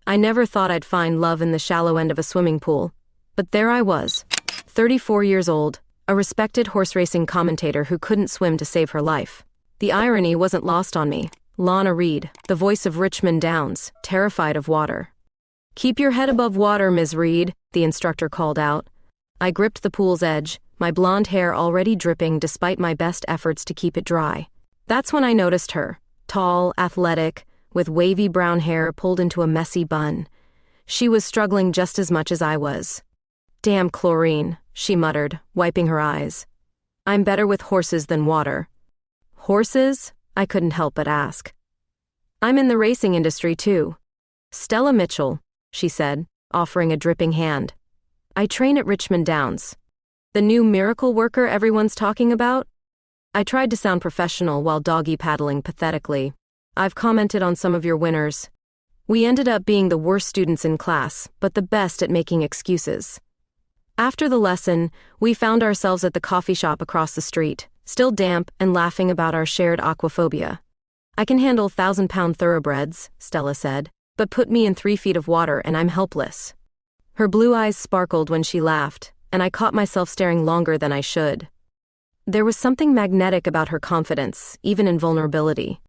I never thought I'd find love in the shallow end of a swimming pool. But there I was, 34 years old, a respected horse racing commentator who couldn't swim to save her life. The irony wasn't lost on me. Lana Reed, the voice of Richmond Downs, terrified of water. "Keep your head above water, Ms. Reed," the instructor called out. I gripped the pool's edge, my blonde hair already dripping despite my best efforts to keep it dry. That's when I noticed her, tall, athletic, with wavy brown hair pulled into a messy bun. She was struggling just as much as I was. "Damn chlorine," she muttered, wiping her eyes. "I'm better with horses than water." "Horses?" I couldn't help but ask. "I'm in the racing industry too." "Stella Mitchell," she said, offering a dripping hand. "I train at Richmond Downs. The new miracle worker everyone's talking about?" I tried to sound professional while doggy paddling pathetically. "I've commented on some of your winners. We ended up being the worst students in class, but the best at making excuses." After the lesson, we found ourselves at the coffee shop across the street, still damp and laughing about our shared aquaphobia. "I can handle 1,000-pound thoroughbreds," Stella said, "but put me in 3 feet of water and I'm helpless." Her blue eyes sparkled when she laughed, and I caught myself staring longer than I should. There was something magnetic about her confidence, even in vulnerability.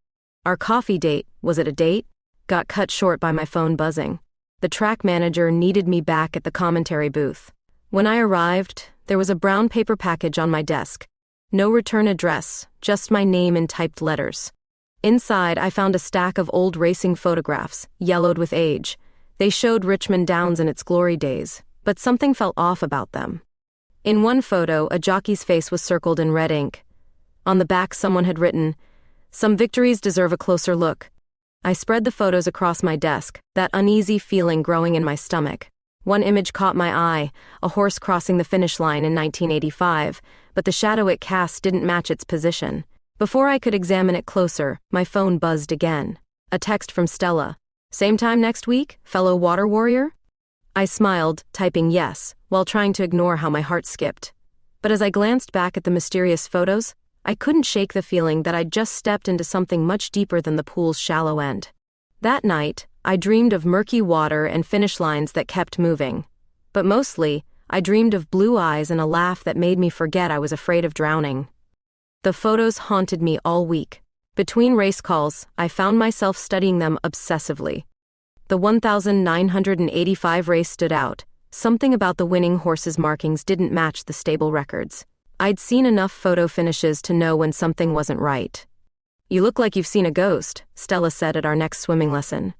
Our coffee date, was it a date? Got cut short by my phone buzzing. The track manager needed me back at the commentary booth. When I arrived, there was a brown paper package on my desk. No return address, just my name in typed letters. Inside, I found a stack of old racing photographs, yellowed with age. They showed Richmond Downs in its glory days, but something felt off about them. In one photo, a jockey's face was circled in red ink. On the back, someone had written, "Some victories deserve a closer look." I spread the photos across my desk, that uneasy feeling growing in my stomach. One image caught my eye, a horse crossing the finish line in 1985, but the shadow it cast didn't match its position. Before I could examine it closer, my phone buzzed again. A text from Stella. "Same time next week, fellow water warrior?" I smiled, typing yes, while trying to ignore how my heart skipped. But as I glanced back at the mysterious photos, I couldn't shake the feeling that I'd just stepped into something much deeper than the pool's shallow end. That night, I dreamed of murky water and finish lines that kept moving. But mostly, I dreamed of blue eyes and a laugh that made me forget I was afraid of drowning. The photos haunted me all week. Between race calls, I found myself studying them obsessively. The 1985 race stood out. Something about the winning horse's markings didn't match the stable records. I'd seen enough photo finishes to know when something wasn't right. "You look like you've seen a ghost," Stella said at our next swimming lesson.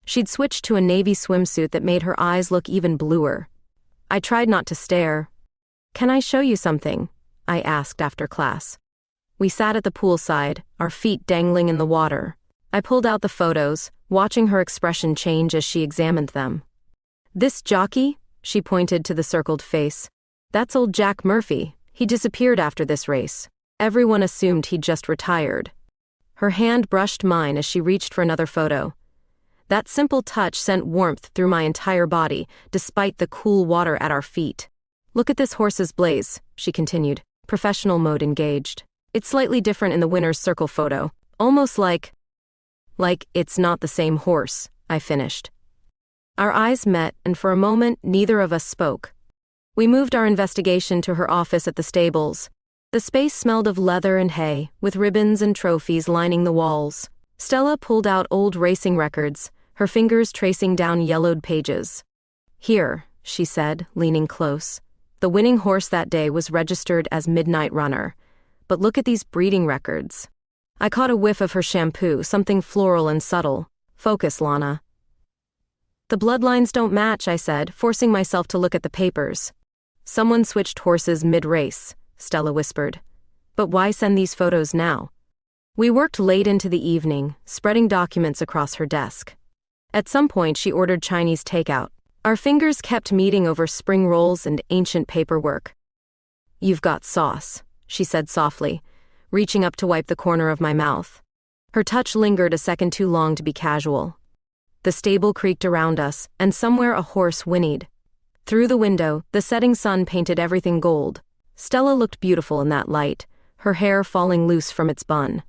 She'd switched to a navy swimsuit that made her eyes look even bluer. I tried not to stare. "Can I show you something?" I asked after class. We sat at the poolside, our feet dangling in the water. I pulled out the photos, watching her expression change as she examined them. "This jockey?" She pointed to the circled face. "That's old Jack Murphy. He disappeared after this race. Everyone assumed he'd just retired." Her hand brushed mine as she reached for another photo. That simple touch sent warmth through my entire body, despite the cool water at our feet. "Look at this horse's blaze," she continued, professional mode engaged. "It's slightly different in the winner's circle photo, almost like it's not the same horse," I finished. Our eyes met, and for a moment, neither of us spoke. We moved our investigation to her office at the stables. The space smelled of leather and hay, with ribbons and trophies lining the walls. Stella pulled out old racing records, her fingers tracing down yellowed pages. "Here," she said, leaning close. "The winning horse that day was registered as Midnight Runner. But look at these breeding records." I caught a whiff of her shampoo, something floral and subtle. "Focus, Lana." "The bloodlines don't match," I said, forcing myself to look at the papers. "Someone switched horses mid-race," Stella whispered. "But why send these photos now?" We worked late into the evening, spreading documents across her desk. At some point, she ordered Chinese takeout. Our fingers kept meeting over spring rolls and ancient paperwork. "You've got sauce," she said softly, reaching up to wipe the corner of my mouth. Her touch lingered a second too long to be casual. The stable creaked around us, and somewhere a horse whinnied. Through the window, the setting sun painted everything gold. Stella looked beautiful in that light, her hair falling loose from its bun.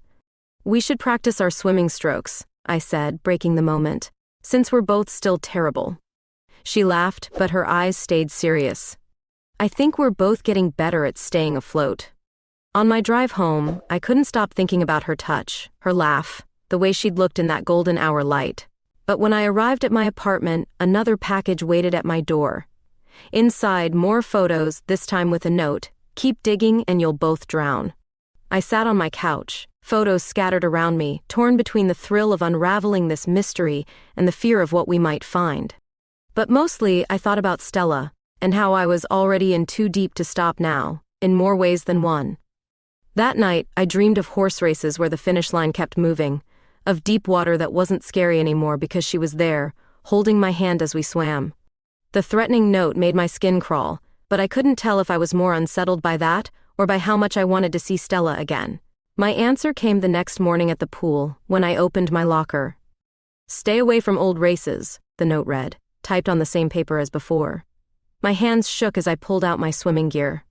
"We should practice our swimming strokes," I said, breaking the moment. Since we're both still terrible. She laughed, but her eyes stayed serious. I think we're both getting better at staying afloat. On my drive home, I couldn't stop thinking about her touch, her laugh, the way she'd looked in that golden hour light. But when I arrived at my apartment, another package waited at my door. Inside, more photos, this time with a note, "Keep digging and you'll both drown." I sat on my couch, photos scattered around me, torn between the thrill of unraveling this mystery and the fear of what we might find. But mostly, I thought about Stella, and how I was already in too deep to stop now, in more ways than one. That night, I dreamed of horse races where the finish line kept moving, of deep water that wasn't scary anymore because she was there, holding my hand as we swam. The threatening note made my skin crawl, but I couldn't tell if I was more unsettled by that or by how much I wanted to see Stella again. My answer came the next morning at the pool, when I opened my locker. "Stay away from old races," the note read, typed on the same paper as before. My hands shook as I pulled out my swimming gear.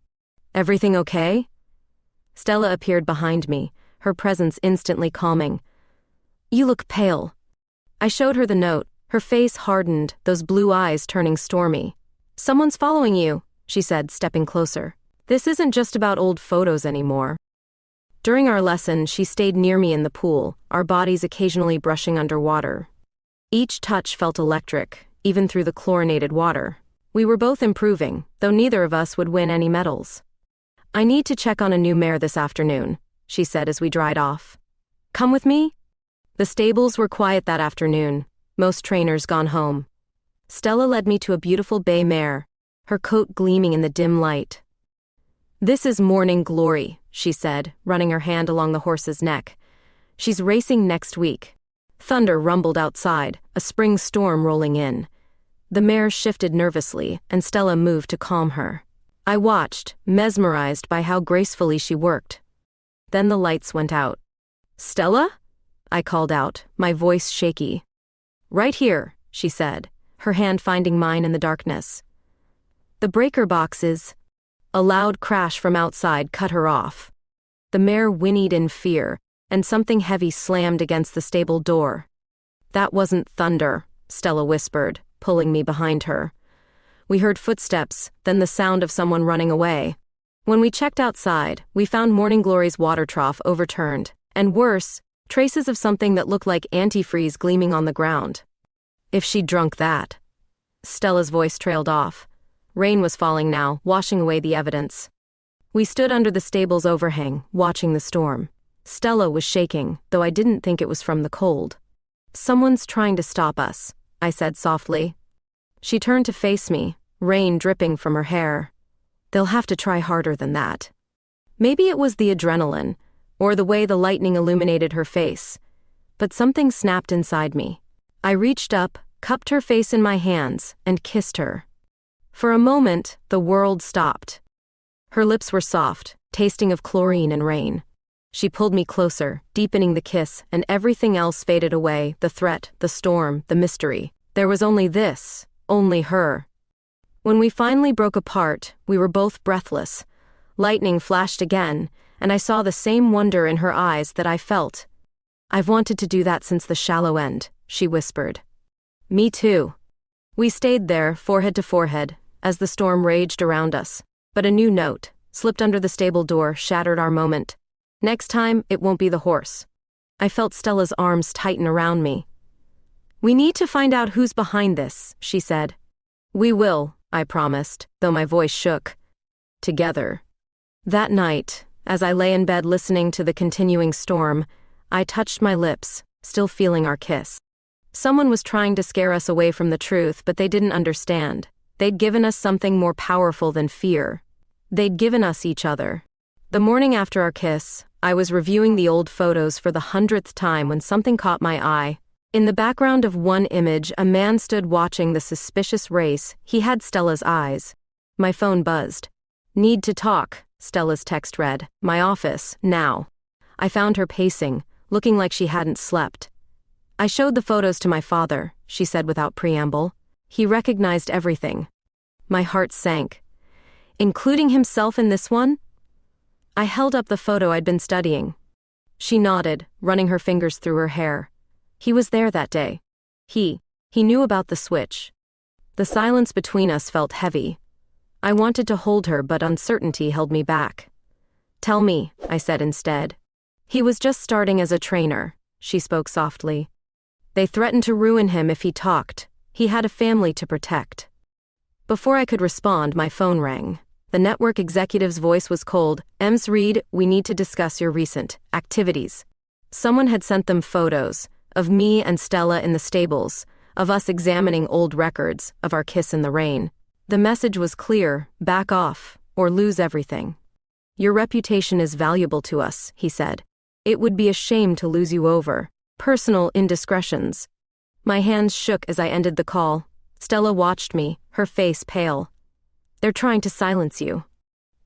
"Everything okay?" Stella appeared behind me, her presence instantly calming. "You look pale." I showed her the note, her face hardened, those blue eyes turning stormy. "Someone's following you," she said, stepping closer. "This isn't just about old photos anymore." During our lesson, she stayed near me in the pool, our bodies occasionally brushing underwater. Each touch felt electric, even through the chlorinated water. We were both improving, though neither of us would win any medals. "I need to check on a new mare this afternoon," she said as we dried off. "Come with me?" The stables were quiet that afternoon, most trainers gone home. Stella led me to a beautiful bay mare, her coat gleaming in the dim light. "This is Morning Glory," she said, running her hand along the horse's neck. "She's racing next week." Thunder rumbled outside, a spring storm rolling in. The mare shifted nervously, and Stella moved to calm her. I watched, mesmerized by how gracefully she worked. Then the lights went out. "Stella?" I called out, my voice shaky. "Right here," she said, her hand finding mine in the darkness. "The breaker boxes." A loud crash from outside cut her off. The mare whinnied in fear, and something heavy slammed against the stable door. "That wasn't thunder," Stella whispered, pulling me behind her. We heard footsteps, then the sound of someone running away. When we checked outside, we found Morning Glory's water trough overturned, and worse, traces of something that looked like antifreeze gleaming on the ground. "If she'd drunk that." Stella's voice trailed off. Rain was falling now, washing away the evidence. We stood under the stable's overhang, watching the storm. Stella was shaking, though I didn't think it was from the cold. "Someone's trying to stop us," I said softly. She turned to face me, rain dripping from her hair. "They'll have to try harder than that." Maybe it was the adrenaline, or the way the lightning illuminated her face, but something snapped inside me. I reached up, cupped her face in my hands, and kissed her. For a moment, the world stopped. Her lips were soft, tasting of chlorine and rain. She pulled me closer, deepening the kiss, and everything else faded away, the threat, the storm, the mystery. There was only this, only her. When we finally broke apart, we were both breathless. Lightning flashed again, and I saw the same wonder in her eyes that I felt. "I've wanted to do that since the shallow end," she whispered. "Me too." We stayed there, forehead to forehead, as the storm raged around us. But a new note, slipped under the stable door, shattered our moment. "Next time, it won't be the horse." I felt Stella's arms tighten around me. "We need to find out who's behind this," she said. "We will," I promised, though my voice shook. Together. That night, as I lay in bed listening to the continuing storm, I touched my lips, still feeling our kiss. Someone was trying to scare us away from the truth, but they didn't understand. They'd given us something more powerful than fear. They'd given us each other. The morning after our kiss, I was reviewing the old photos for the 100th time when something caught my eye. In the background of one image, a man stood watching the suspicious race. He had Stella's eyes. My phone buzzed. "Need to talk," Stella's text read. "My office, now." I found her pacing, looking like she hadn't slept. "I showed the photos to my father," she said without preamble. "He recognized everything." My heart sank. "Including himself in this one?" I held up the photo I'd been studying. She nodded, running her fingers through her hair. "He was there that day. He He knew about the switch. The silence between us felt heavy. I wanted to hold her, but uncertainty held me back. "Tell me," I said instead. "He was just starting as a trainer," she spoke softly. "They threatened to ruin him if he talked. He had a family to protect." Before I could respond, my phone rang. The network executive's voice was cold. "Ms. Reed, we need to discuss your recent activities." Someone had sent them photos of me and Stella in the stables, of us examining old records, of our kiss in the rain. The message was clear: back off, or lose everything. "Your reputation is valuable to us," he said. "It would be a shame to lose you over personal indiscretions." My hands shook as I ended the call. Stella watched me, her face pale. "They're trying to silence you."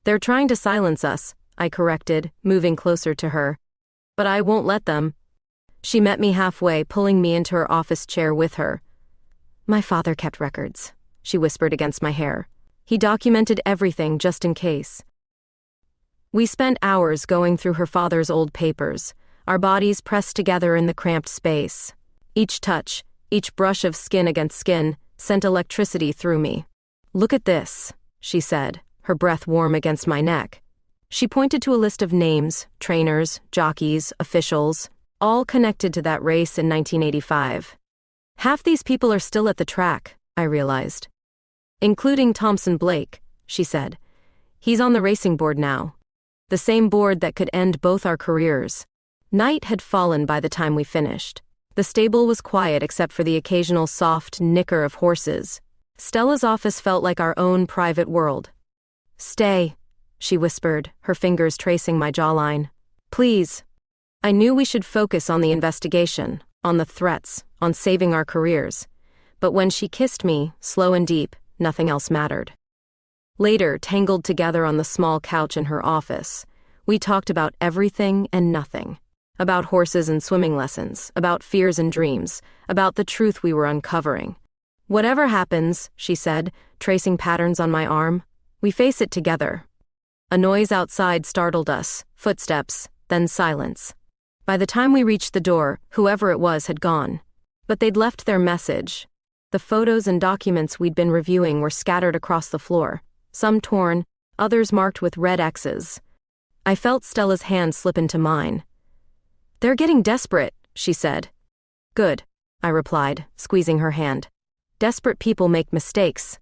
"They're trying to silence us," I corrected, moving closer to her. "But I won't let them." She met me halfway, pulling me into her office chair with her. "My father kept records," she whispered against my hair. "He documented everything just in case." We spent hours going through her father's old papers, our bodies pressed together in the cramped space. Each touch, each brush of skin against skin, sent electricity through me. "Look at this," she said, her breath warm against my neck. She pointed to a list of names, trainers, jockeys, officials, all connected to that race in 1985. "Half these people are still at the track," I realized. "Including Thompson Blake," she said. "He's on the racing board now. The same board that could end both our careers." Night had fallen by the time we finished. The stable was quiet except for the occasional soft nicker of horses. Stella's office felt like our own private world. "Stay," she whispered, her fingers tracing my jawline. "Please." I knew we should focus on the investigation, on the threats, on saving our careers. But when she kissed me, slow and deep, nothing else mattered. Later, tangled together on the small couch in her office, we talked about everything and nothing. About horses and swimming lessons, about fears and dreams, about the truth we were uncovering. "Whatever happens," she said, tracing patterns on my arm, "we face it together." A noise outside startled us, footsteps, then silence. By the time we reached the door, whoever it was had gone. But they'd left their message. The photos and documents we'd been reviewing were scattered across the floor, some torn, others marked with red X's. I felt Stella's hand slip into mine. "They're getting desperate," she said. "Good," I replied, squeezing her hand. "Desperate people make mistakes."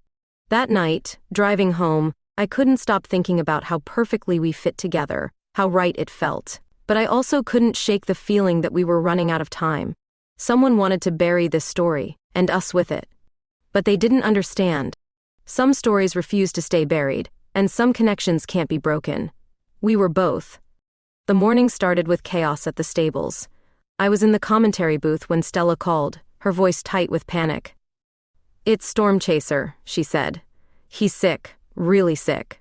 That night, driving home, I couldn't stop thinking about how perfectly we fit together, how right it felt. But I also couldn't shake the feeling that we were running out of time. Someone wanted to bury this story, and us with it. But they didn't understand. Some stories refuse to stay buried, and some connections can't be broken. We were both. The morning started with chaos at the stables. I was in the commentary booth when Stella called, her voice tight with panic. "It's Storm Chaser," she said. "He's sick, really sick."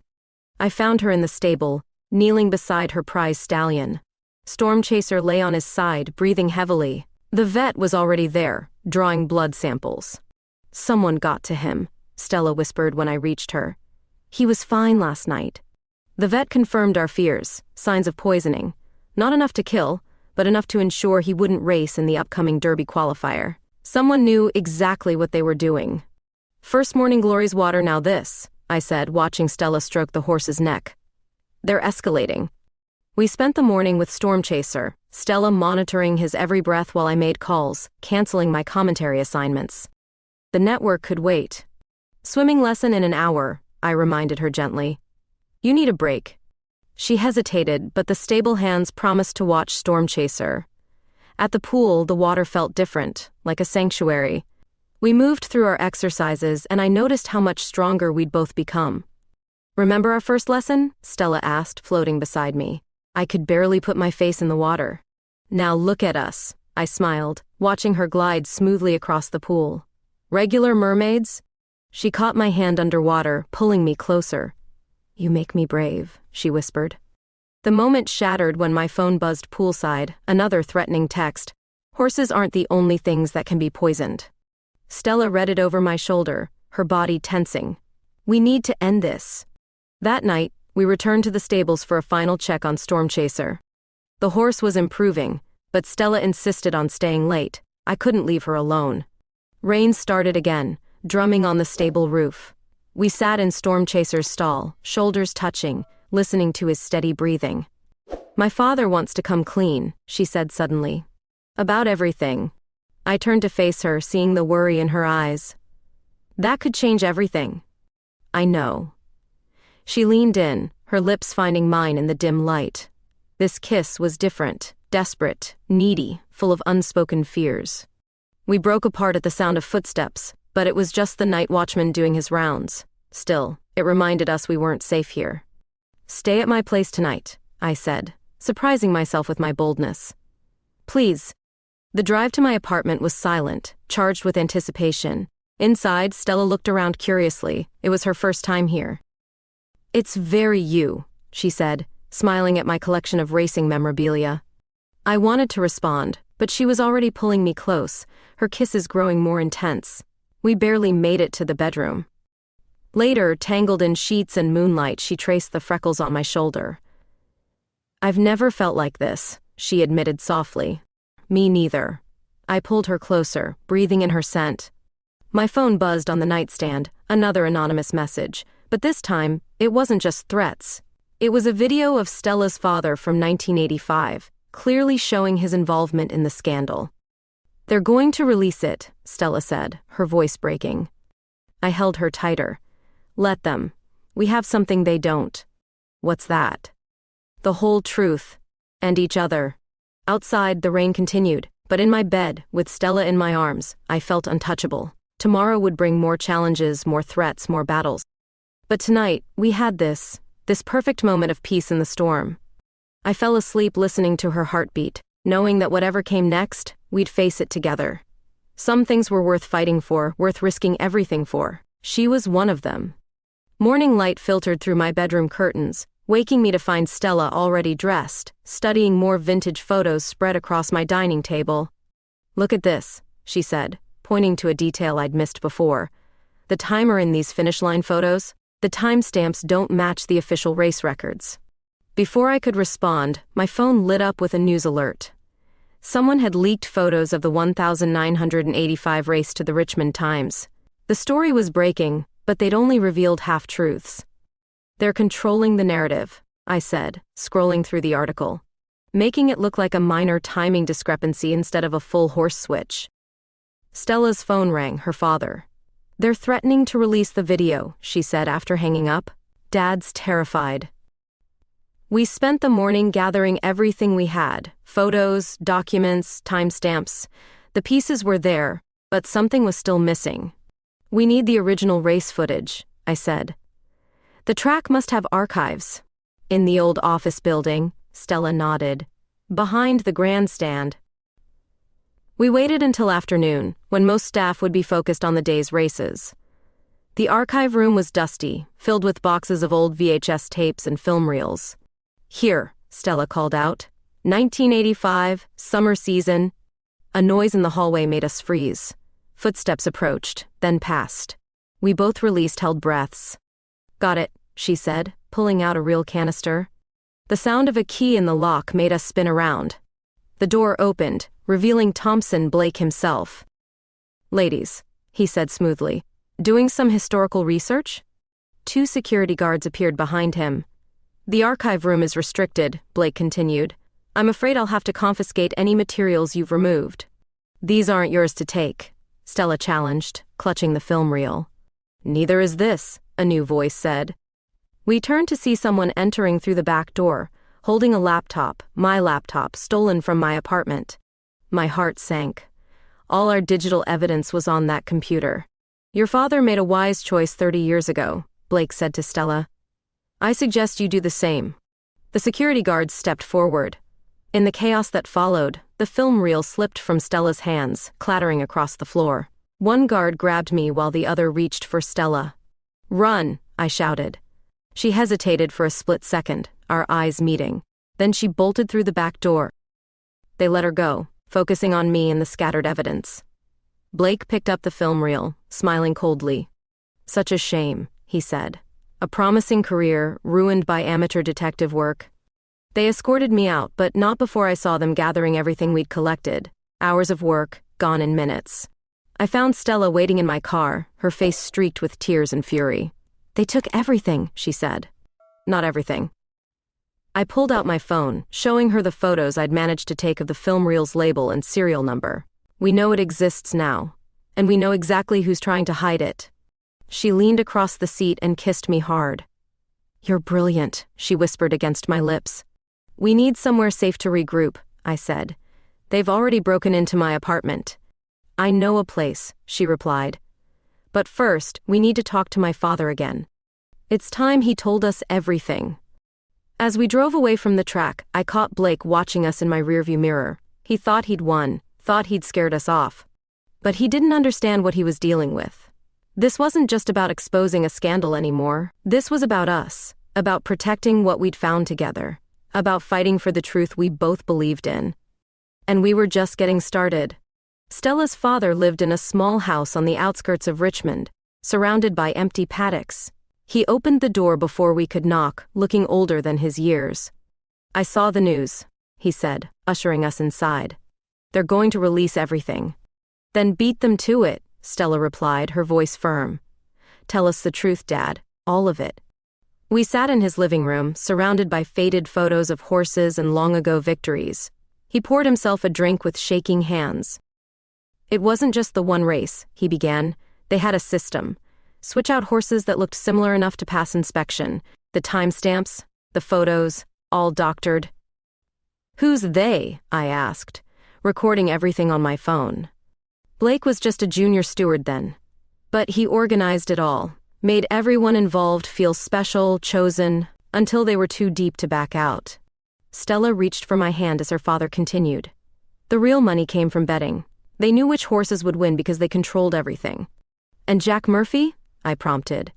I found her in the stable, kneeling beside her prize stallion. Storm Chaser lay on his side, breathing heavily. The vet was already there, drawing blood samples. "Someone got to him," Stella whispered when I reached her. "He was fine last night." The vet confirmed our fears, signs of poisoning. Not enough to kill, but enough to ensure he wouldn't race in the upcoming Derby qualifier. Someone knew exactly what they were doing. "First morning glory's water, now this," I said, watching Stella stroke the horse's neck. "They're escalating." We spent the morning with Storm Chaser, Stella monitoring his every breath while I made calls, canceling my commentary assignments. The network could wait. "Swimming lesson in an hour," I reminded her gently. "You need a break." She hesitated, but the stable hands promised to watch Storm Chaser. At the pool, the water felt different, like a sanctuary. We moved through our exercises, and I noticed how much stronger we'd both become. "Remember our first lesson?" Stella asked, floating beside me. I could barely put my face in the water. "Now look at us," I smiled, watching her glide smoothly across the pool. "Regular mermaids?" She caught my hand underwater, pulling me closer. "You make me brave," she whispered. The moment shattered when my phone buzzed poolside, another threatening text. "Horses aren't the only things that can be poisoned." Stella read it over my shoulder, her body tensing. "We need to end this." That night, we returned to the stables for a final check on Storm Chaser. The horse was improving, but Stella insisted on staying late. I couldn't leave her alone. Rain started again, drumming on the stable roof. We sat in Storm Chaser's stall, shoulders touching, listening to his steady breathing. "My father wants to come clean," she said suddenly. "About everything." I turned to face her, seeing the worry in her eyes. "That could change everything." "I know." She leaned in, her lips finding mine in the dim light. This kiss was different, desperate, needy, full of unspoken fears. We broke apart at the sound of footsteps, but it was just the night watchman doing his rounds. Still, it reminded us we weren't safe here. "Stay at my place tonight," I said, surprising myself with my boldness. "Please." The drive to my apartment was silent, charged with anticipation. Inside, Stella looked around curiously. It was her first time here. "It's very you," she said, smiling at my collection of racing memorabilia. I wanted to respond, but she was already pulling me close, her kisses growing more intense. We barely made it to the bedroom. Later, tangled in sheets and moonlight, she traced the freckles on my shoulder. "I've never felt like this," she admitted softly. "Me neither." I pulled her closer, breathing in her scent. My phone buzzed on the nightstand, another anonymous message, but this time, it wasn't just threats. It was a video of Stella's father from 1985, clearly showing his involvement in the scandal. "They're going to release it," Stella said, her voice breaking. I held her tighter. "Let them. We have something they don't." "What's that?" "The whole truth. And each other." Outside, the rain continued, but in my bed, with Stella in my arms, I felt untouchable. Tomorrow would bring more challenges, more threats, more battles. But tonight, we had this perfect moment of peace in the storm. I fell asleep listening to her heartbeat, knowing that whatever came next, we'd face it together. Some things were worth fighting for, worth risking everything for. She was one of them. Morning light filtered through my bedroom curtains, waking me to find Stella already dressed, studying more vintage photos spread across my dining table. "Look at this," she said, pointing to a detail I'd missed before. "The timer in these finish line photos, the timestamps don't match the official race records." Before I could respond, my phone lit up with a news alert. Someone had leaked photos of the 1985 race to the Richmond Times. The story was breaking, but they'd only revealed half-truths. "They're controlling the narrative," I said, scrolling through the article, making it look like a minor timing discrepancy instead of a full horse switch. Stella's phone rang, her father. "They're threatening to release the video," she said after hanging up. "Dad's terrified." We spent the morning gathering everything we had, photos, documents, timestamps. The pieces were there, but something was still missing. "We need the original race footage," I said. "The track must have archives." "In the old office building," Stella nodded. "Behind the grandstand." We waited until afternoon, when most staff would be focused on the day's races. The archive room was dusty, filled with boxes of old VHS tapes and film reels. "Here," Stella called out. 1985, summer season." A noise in the hallway made us freeze. Footsteps approached, then passed. We both released held breaths. "Got it," she said, pulling out a real canister. The sound of a key in the lock made us spin around. The door opened, revealing Thompson Blake himself. "Ladies," he said smoothly, "doing some historical research?" 2 security guards appeared behind him. "The archive room is restricted," Blake continued. "I'm afraid I'll have to confiscate any materials you've removed." "These aren't yours to take," Stella challenged, clutching the film reel. "Neither is this," a new voice said. We turned to see someone entering through the back door, holding a laptop, my laptop, stolen from my apartment. My heart sank. All our digital evidence was on that computer. "Your father made a wise choice 30 years ago," Blake said to Stella. "I suggest you do the same." The security guards stepped forward. In the chaos that followed, the film reel slipped from Stella's hands, clattering across the floor. One guard grabbed me while the other reached for Stella. "Run!" I shouted. She hesitated for a split second, our eyes meeting. Then she bolted through the back door. They let her go, focusing on me and the scattered evidence. Blake picked up the film reel, smiling coldly. "Such a shame," he said. "A promising career, ruined by amateur detective work." They escorted me out, but not before I saw them gathering everything we'd collected. Hours of work, gone in minutes. I found Stella waiting in my car, her face streaked with tears and fury. "They took everything," she said. "Not everything." I pulled out my phone, showing her the photos I'd managed to take of the film reel's label and serial number. "We know it exists now, and we know exactly who's trying to hide it." She leaned across the seat and kissed me hard. "You're brilliant," she whispered against my lips. "We need somewhere safe to regroup," I said. "They've already broken into my apartment." "I know a place," she replied. "But first, we need to talk to my father again. It's time he told us everything." As we drove away from the track, I caught Blake watching us in my rearview mirror. He thought he'd won, thought he'd scared us off. But he didn't understand what he was dealing with. This wasn't just about exposing a scandal anymore. This was about us, about protecting what we'd found together, about fighting for the truth we both believed in. And we were just getting started. Stella's father lived in a small house on the outskirts of Richmond, surrounded by empty paddocks. He opened the door before we could knock, looking older than his years. "I saw the news," he said, ushering us inside. "They're going to release everything." "Then beat them to it," Stella replied, her voice firm. "Tell us the truth, Dad, all of it." We sat in his living room, surrounded by faded photos of horses and long-ago victories. He poured himself a drink with shaking hands. "It wasn't just the one race," he began. "They had a system. Switch out horses that looked similar enough to pass inspection. The timestamps, the photos, all doctored." "Who's they?" I asked, recording everything on my phone. Blake was just a junior steward then. But he organized it all, made everyone involved feel special, chosen, until they were too deep to back out. Stella reached for my hand as her father continued. "The real money came from betting. They knew which horses would win because they controlled everything." "And Jack Murphy?" I prompted.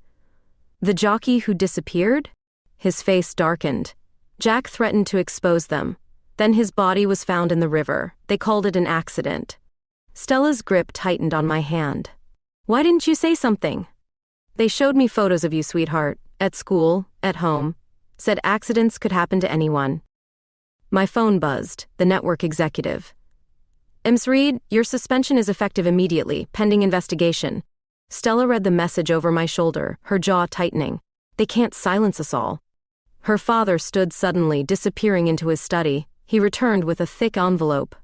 "The jockey who disappeared?" His face darkened. "Jack threatened to expose them. Then his body was found in the river. They called it an accident." Stella's grip tightened on my hand. "Why didn't you say something?" "They showed me photos of you, sweetheart, at school, at home. Said accidents could happen to anyone." My phone buzzed, the network executive. "Ms. Reed, your suspension is effective immediately, pending investigation." Stella read the message over my shoulder, her jaw tightening. "They can't silence us all." Her father stood suddenly, disappearing into his study. He returned with a thick envelope.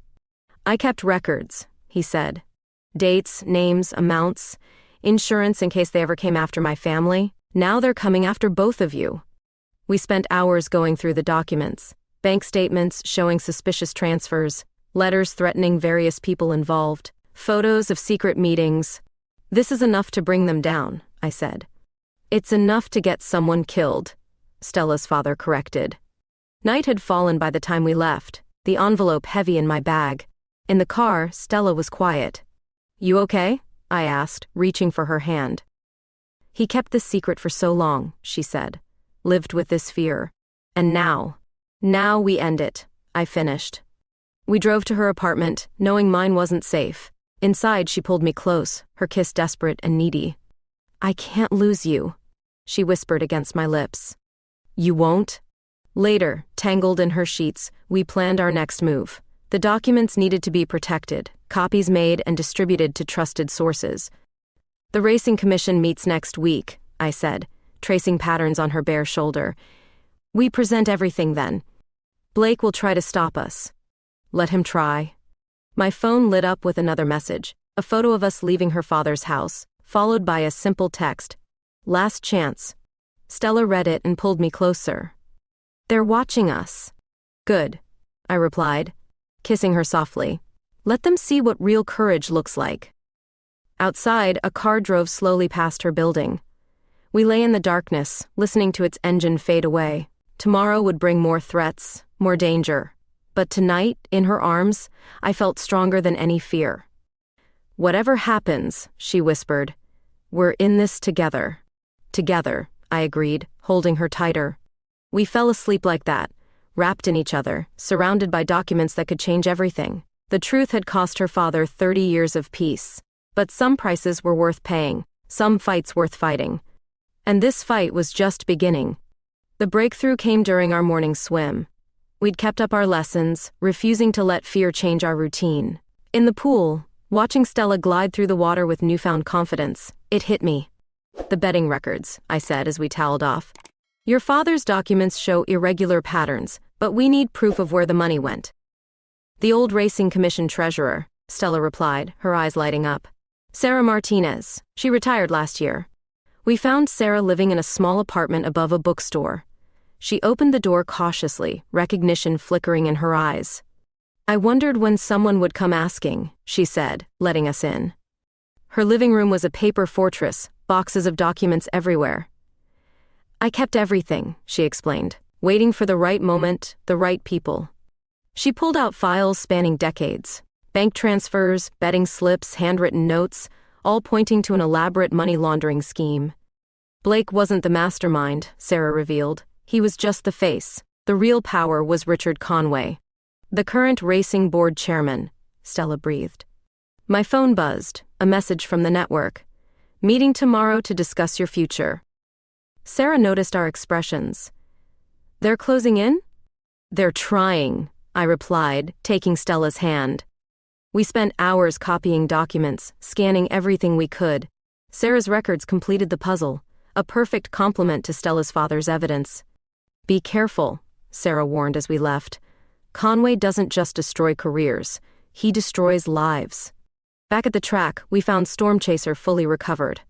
"I kept records," he said. "Dates, names, amounts, insurance in case they ever came after my family. Now they're coming after both of you." We spent hours going through the documents. Bank statements showing suspicious transfers, letters threatening various people involved, photos of secret meetings. "This is enough to bring them down," I said. "It's enough to get someone killed," Stella's father corrected. Night had fallen by the time we left, the envelope heavy in my bag. In the car, Stella was quiet. "You okay?" I asked, reaching for her hand. "He kept this secret for so long," she said. "Lived with this fear. And now we end it," I finished. We drove to her apartment, knowing mine wasn't safe. Inside, she pulled me close, her kiss desperate and needy. "I can't lose you," she whispered against my lips. "You won't?" Later, tangled in her sheets, we planned our next move. The documents needed to be protected, copies made and distributed to trusted sources. "The Racing Commission meets next week," I said, tracing patterns on her bare shoulder. "We present everything then. Blake will try to stop us." "Let him try." My phone lit up with another message, a photo of us leaving her father's house, followed by a simple text. "Last chance." Stella read it and pulled me closer. "They're watching us." "Good," I replied, kissing her softly. "Let them see what real courage looks like." Outside, a car drove slowly past her building. We lay in the darkness, listening to its engine fade away. Tomorrow would bring more threats, more danger. But tonight, in her arms, I felt stronger than any fear. "Whatever happens," she whispered, "we're in this together." "Together," I agreed, holding her tighter. We fell asleep like that, wrapped in each other, surrounded by documents that could change everything. The truth had cost her father 30 years of peace. But some prices were worth paying, some fights worth fighting. And this fight was just beginning. The breakthrough came during our morning swim. We'd kept up our lessons, refusing to let fear change our routine. In the pool, Watching Stella glide through the water with newfound confidence, it hit me. The betting records, I said as we toweled off. Your father's documents show irregular patterns, but we need proof of where the money went. The old racing commission treasurer, Stella replied, her eyes lighting up. Sarah Martinez. She retired last year. We found Sarah living in a small apartment above a bookstore. She opened the door cautiously, recognition flickering in her eyes. I wondered when someone would come asking, she said, letting us in. Her living room was a paper fortress, boxes of documents everywhere. I kept everything, she explained, waiting for the right moment, the right people. She pulled out files spanning decades. Bank transfers, betting slips, handwritten notes, all pointing to an elaborate money laundering scheme. Blake wasn't the mastermind, Sarah revealed. He was just the face. The real power was Richard Conway. The current racing board chairman, Stella breathed. My phone buzzed, a message from the network. Meeting tomorrow to discuss your future. Sarah noticed our expressions. They're closing in? They're trying, I replied, taking Stella's hand. We spent hours copying documents, scanning everything we could. Sarah's records completed the puzzle, a perfect complement to Stella's father's evidence. Be careful, Sarah warned as we left. Conway doesn't just destroy careers, he destroys lives. Back at the track, we found Storm Chaser fully recovered.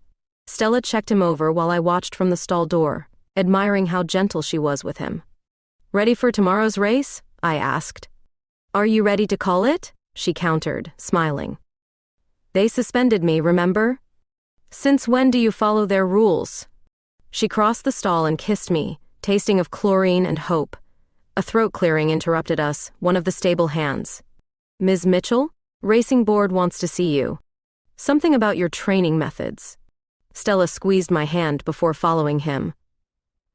Stella checked him over while I watched from the stall door, admiring how gentle she was with him. Ready for tomorrow's race? I asked. Are you ready to call it? She countered, smiling. They suspended me, remember? Since when do you follow their rules? She crossed the stall and kissed me, tasting of chlorine and hope. A throat clearing interrupted us, one of the stable hands. Ms. Mitchell? Racing board wants to see you. Something about your training methods. Stella squeezed my hand before following him.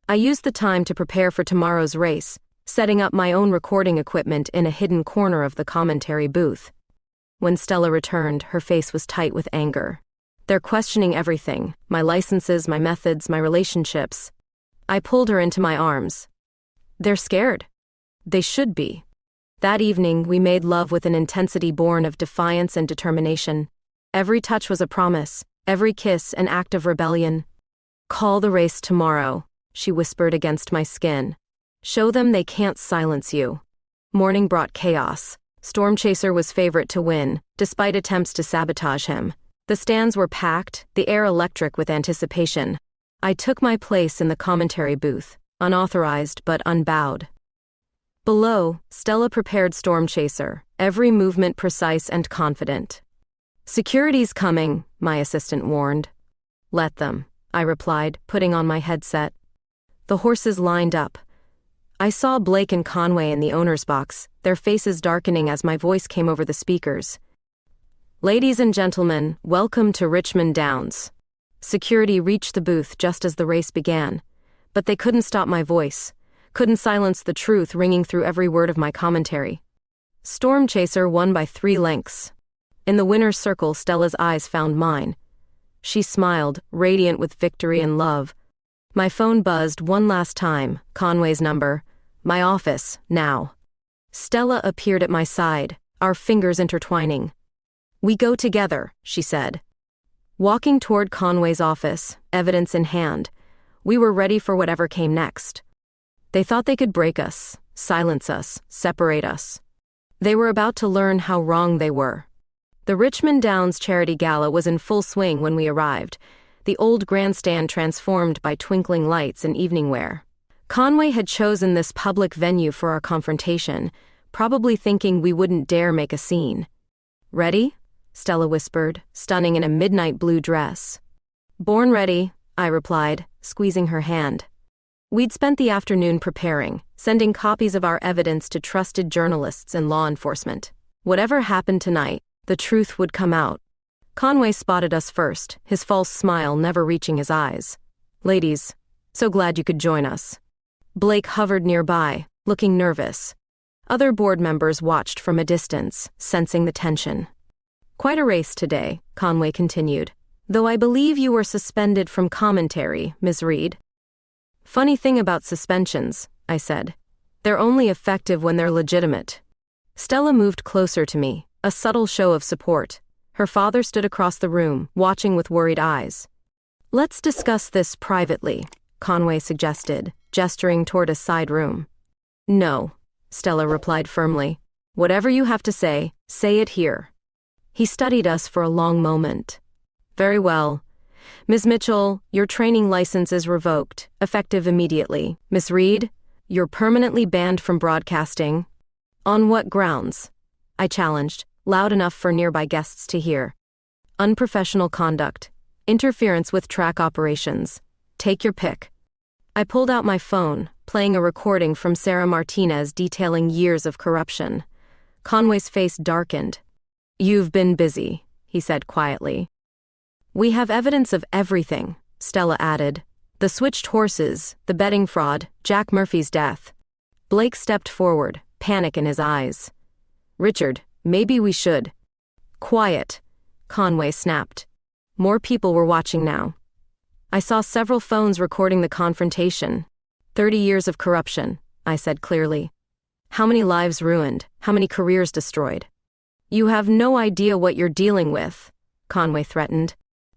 I used the time to prepare for tomorrow's race, setting up my own recording equipment in a hidden corner of the commentary booth. When Stella returned, her face was tight with anger. They're questioning everything, my licenses, my methods, my relationships. I pulled her into my arms. They're scared. They should be. That evening, we made love with an intensity born of defiance and determination. Every touch was a promise, every kiss an act of rebellion. Call the race tomorrow, she whispered against my skin. Show them they can't silence you. Morning brought chaos. Storm Chaser was favorite to win, despite attempts to sabotage him. The stands were packed, the air electric with anticipation. I took my place in the commentary booth, unauthorized but unbowed. Below, Stella prepared Storm Chaser, every movement precise and confident. Security's coming, my assistant warned. Let them, I replied, putting on my headset. The horses lined up. I saw Blake and Conway in the owner's box, their faces darkening as my voice came over the speakers. Ladies and gentlemen, welcome to Richmond Downs. Security reached the booth just as the race began, but they couldn't stop my voice, couldn't silence the truth ringing through every word of my commentary. Storm Chaser won by 3 lengths. In the winner's circle, Stella's eyes found mine. She smiled, radiant with victory and love. My phone buzzed one last time, Conway's number. My office, now. Stella appeared at my side, our fingers intertwining. We go together, she said. Walking toward Conway's office, evidence in hand, we were ready for whatever came next. They thought they could break us, silence us, separate us. They were about to learn how wrong they were. The Richmond Downs Charity Gala was in full swing when we arrived, the old grandstand transformed by twinkling lights and evening wear. Conway had chosen this public venue for our confrontation, probably thinking we wouldn't dare make a scene. Ready? Stella whispered, stunning in a midnight blue dress. Born ready, I replied, squeezing her hand. We'd spent the afternoon preparing, sending copies of our evidence to trusted journalists and law enforcement. Whatever happened tonight, the truth would come out. Conway spotted us first, his false smile never reaching his eyes. Ladies, so glad you could join us. Blake hovered nearby, looking nervous. Other board members watched from a distance, sensing the tension. Quite a race today, Conway continued. Though I believe you were suspended from commentary, Ms. Reed. Funny thing about suspensions, I said. They're only effective when they're legitimate. Stella moved closer to me, a subtle show of support. Her father stood across the room, watching with worried eyes. "Let's discuss this privately," Conway suggested, gesturing toward a side room. "No," Stella replied firmly. "Whatever you have to say it here." He studied us for a long moment. "Very well. Ms. Mitchell, your training license is revoked, effective immediately. Miss Reed, you're permanently banned from broadcasting." "On what grounds?" I challenged, loud enough for nearby guests to hear. "Unprofessional conduct. Interference with track operations. Take your pick." I pulled out my phone, playing a recording from Sarah Martinez detailing years of corruption. Conway's face darkened. "You've been busy," he said quietly. "We have evidence of everything," Stella added. "The switched horses, the betting fraud, Jack Murphy's death." Blake stepped forward, panic in his eyes. "Richard, maybe we should." "Quiet," Conway snapped. More people were watching now. I saw several phones recording the confrontation. 30 years of corruption, I said clearly. How many lives ruined, how many careers destroyed? "You have no idea what you're dealing with," Conway threatened.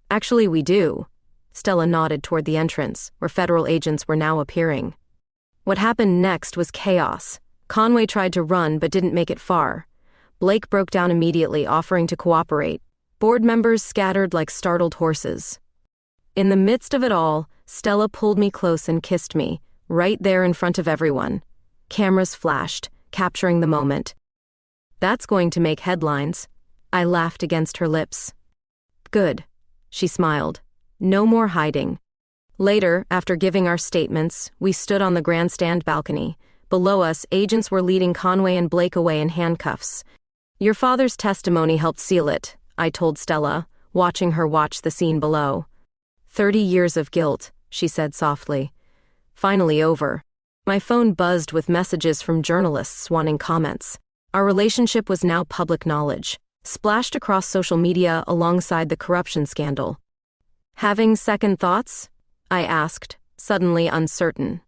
"Actually, we do." Stella nodded toward the entrance, where federal agents were now appearing. What happened next was chaos. Conway tried to run but didn't make it far. Blake broke down immediately, offering to cooperate. Board members scattered like startled horses. In the midst of it all, Stella pulled me close and kissed me, right there in front of everyone. Cameras flashed, capturing the moment. "That's going to make headlines." I laughed against her lips. "Good," she smiled. "No more hiding." Later, after giving our statements, we stood on the grandstand balcony. Below us, agents were leading Conway and Blake away in handcuffs. "Your father's testimony helped seal it," I told Stella, watching her watch the scene below. 30 years of guilt, she said softly. Finally over. My phone buzzed with messages from journalists wanting comments. Our relationship was now public knowledge, splashed across social media alongside the corruption scandal. "Having second thoughts?" I asked, suddenly uncertain.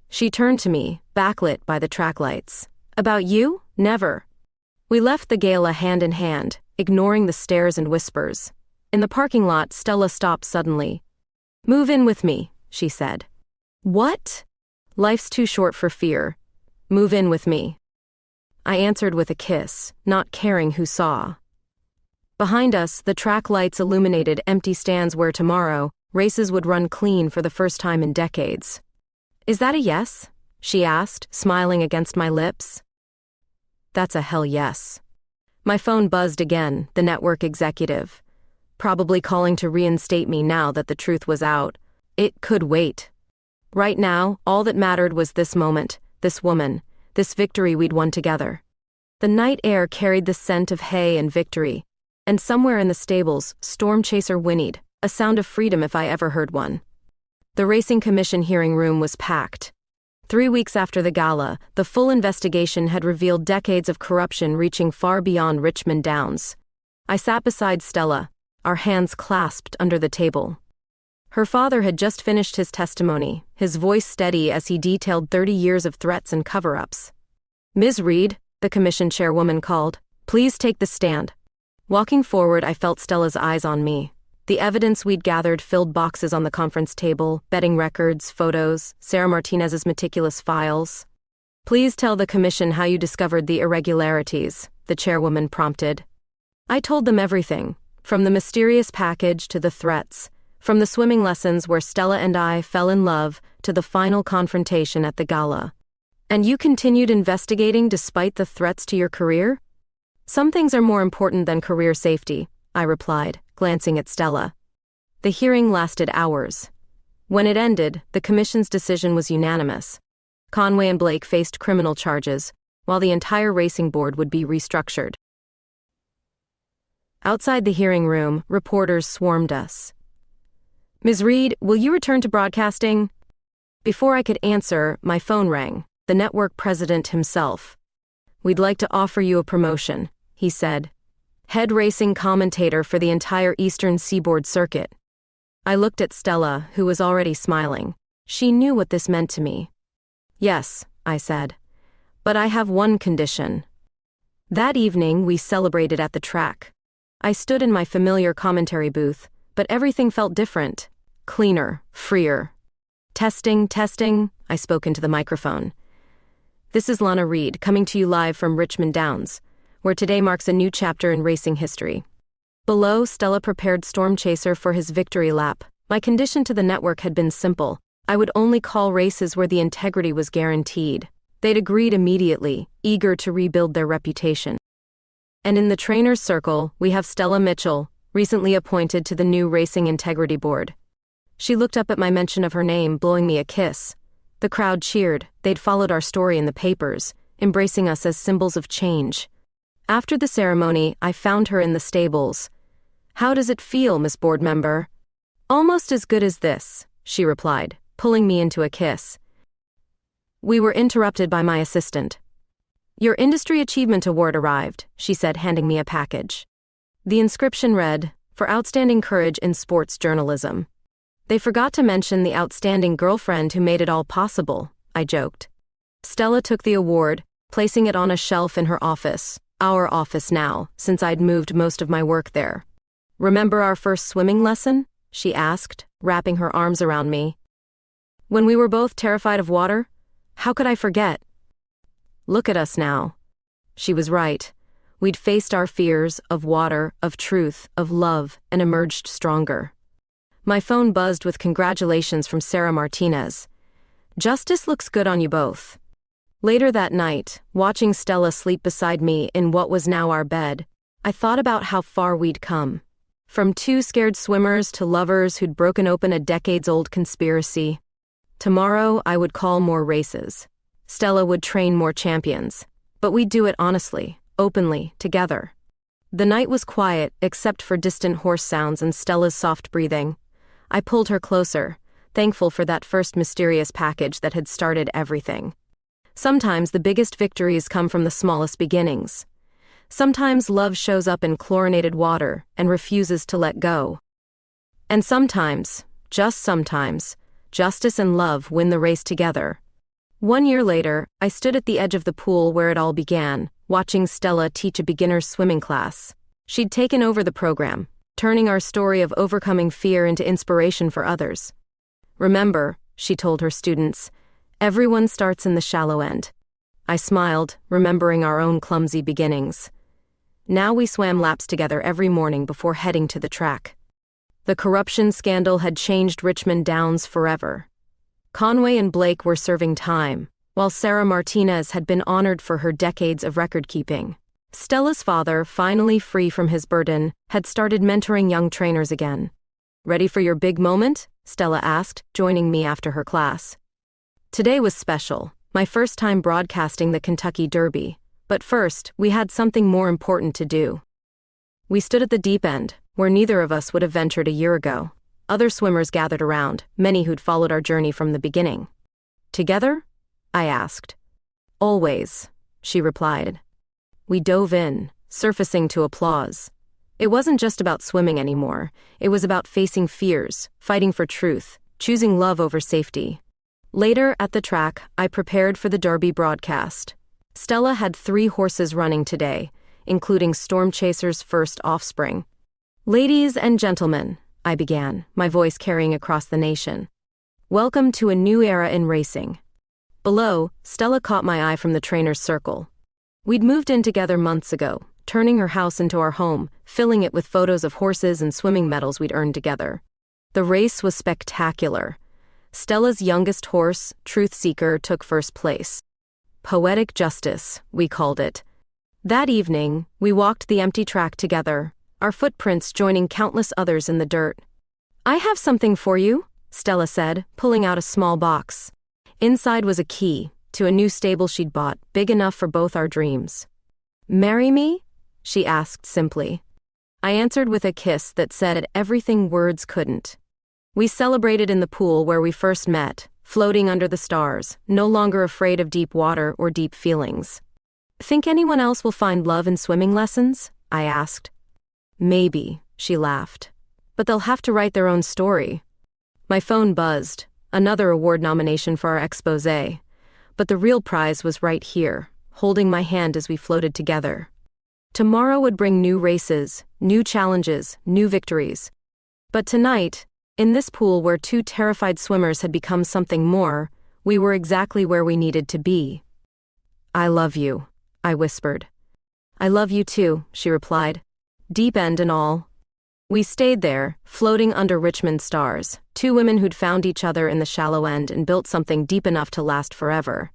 She turned to me, backlit by the track lights. "About you? Never." We left the gala hand in hand, ignoring the stares and whispers. In the parking lot, Stella stopped suddenly. "Move in with me," she said. "What?" "Life's too short for fear. Move in with me." I answered with a kiss, not caring who saw. Behind us, the track lights illuminated empty stands where tomorrow, races would run clean for the first time in decades. "Is that a yes?" she asked, smiling against my lips. "That's a hell yes." My phone buzzed again, the network executive. Probably calling to reinstate me now that the truth was out. It could wait. Right now, all that mattered was this moment, this woman, this victory we'd won together. The night air carried the scent of hay and victory, and somewhere in the stables, Storm Chaser whinnied, a sound of freedom if I ever heard one. The Racing Commission hearing room was packed. 3 weeks after the gala, the full investigation had revealed decades of corruption reaching far beyond Richmond Downs. I sat beside Stella, our hands clasped under the table. Her father had just finished his testimony, his voice steady as he detailed 30 years of threats and cover-ups. "Ms. Reed," the commission chairwoman called, "please take the stand." Walking forward, I felt Stella's eyes on me. The evidence we'd gathered filled boxes on the conference table, betting records, photos, Sarah Martinez's meticulous files. "Please tell the commission how you discovered the irregularities," the chairwoman prompted. I told them everything, from the mysterious package to the threats, from the swimming lessons where Stella and I fell in love to the final confrontation at the gala. "And you continued investigating despite the threats to your career?" "Some things are more important than career safety," I replied, glancing at Stella. The hearing lasted hours. When it ended, the commission's decision was unanimous. Conway and Blake faced criminal charges, while the entire racing board would be restructured. Outside the hearing room, reporters swarmed us. "Ms. Reed, will you return to broadcasting?" Before I could answer, my phone rang, the network president himself. "We'd like to offer you a promotion," he said. "Head racing commentator for the entire Eastern Seaboard circuit." I looked at Stella, who was already smiling. She knew what this meant to me. "Yes," I said. "But I have one condition." That evening, we celebrated at the track. I stood in my familiar commentary booth, but everything felt different. Cleaner, freer. Testing, testing, I spoke into the microphone. This is Lana Reed, coming to you live from Richmond Downs, where today marks a new chapter in racing history. Below, Stella prepared Storm Chaser for his victory lap. My condition to the network had been simple. I would only call races where the integrity was guaranteed. They'd agreed immediately, eager to rebuild their reputation. And in the trainer's circle, we have Stella Mitchell, recently appointed to the new Racing Integrity Board. She looked up at my mention of her name, blowing me a kiss. The crowd cheered. They'd followed our story in the papers, embracing us as symbols of change. After the ceremony, I found her in the stables. "How does it feel, Miss Board Member?" "Almost as good as this," she replied, pulling me into a kiss. We were interrupted by my assistant. "Your Industry Achievement Award arrived," she said, handing me a package. The inscription read, "For outstanding courage in sports journalism." "They forgot to mention the outstanding girlfriend who made it all possible," I joked. Stella took the award, placing it on a shelf in her office, our office now, since I'd moved most of my work there. "Remember our first swimming lesson?" she asked, wrapping her arms around me. "When we were both terrified of water? How could I forget? Look at us now." She was right. We'd faced our fears of water, of truth, of love, and emerged stronger. My phone buzzed with congratulations from Sarah Martinez. "Justice looks good on you both." Later that night, watching Stella sleep beside me in what was now our bed, I thought about how far we'd come. From two scared swimmers to lovers who'd broken open a decades-old conspiracy. Tomorrow, I would call more races. Stella would train more champions. But we'd do it honestly, openly, together. The night was quiet, except for distant horse sounds and Stella's soft breathing. I pulled her closer, thankful for that first mysterious package that had started everything. Sometimes the biggest victories come from the smallest beginnings. Sometimes love shows up in chlorinated water and refuses to let go. And sometimes, just sometimes, justice and love win the race together. 1 year later, I stood at the edge of the pool where it all began, watching Stella teach a beginner's swimming class. She'd taken over the program, turning our story of overcoming fear into inspiration for others. "Remember," she told her students, "everyone starts in the shallow end." I smiled, remembering our own clumsy beginnings. Now we swam laps together every morning before heading to the track. The corruption scandal had changed Richmond Downs forever. Conway and Blake were serving time, while Sarah Martinez had been honored for her decades of record-keeping. Stella's father, finally free from his burden, had started mentoring young trainers again. "Ready for your big moment?" Stella asked, joining me after her class. Today was special, my first time broadcasting the Kentucky Derby. But first, we had something more important to do. We stood at the deep end, where neither of us would have ventured a year ago. Other swimmers gathered around, many who'd followed our journey from the beginning. "Together?" I asked. "Always," she replied. We dove in, surfacing to applause. It wasn't just about swimming anymore. It was about facing fears, fighting for truth, choosing love over safety. Later, at the track, I prepared for the Derby broadcast. Stella had 3 horses running today, including Storm Chaser's first offspring. "Ladies and gentlemen," I began, my voice carrying across the nation. "Welcome to a new era in racing." Below, Stella caught my eye from the trainer's circle. We'd moved in together months ago, turning her house into our home, filling it with photos of horses and swimming medals we'd earned together. The race was spectacular. Stella's youngest horse, Truth Seeker, took first place. Poetic justice, we called it. That evening, we walked the empty track together, our footprints joining countless others in the dirt. "I have something for you," Stella said, pulling out a small box. Inside was a key to a new stable she'd bought, big enough for both our dreams. "Marry me?" she asked simply. I answered with a kiss that said everything words couldn't. We celebrated in the pool where we first met, floating under the stars, no longer afraid of deep water or deep feelings. "Think anyone else will find love in swimming lessons?" I asked. "Maybe," she laughed. "But they'll have to write their own story." My phone buzzed, another award nomination for our exposé. But the real prize was right here, holding my hand as we floated together. Tomorrow would bring new races, new challenges, new victories. But tonight, in this pool where two terrified swimmers had become something more, we were exactly where we needed to be. "I love you," I whispered. "I love you too," she replied. Deep end and all. We stayed there, floating under Richmond stars, two women who'd found each other in the shallow end and built something deep enough to last forever.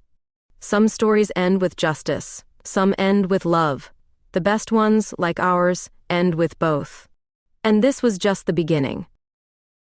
Some stories end with justice, some end with love. The best ones, like ours, end with both. And this was just the beginning.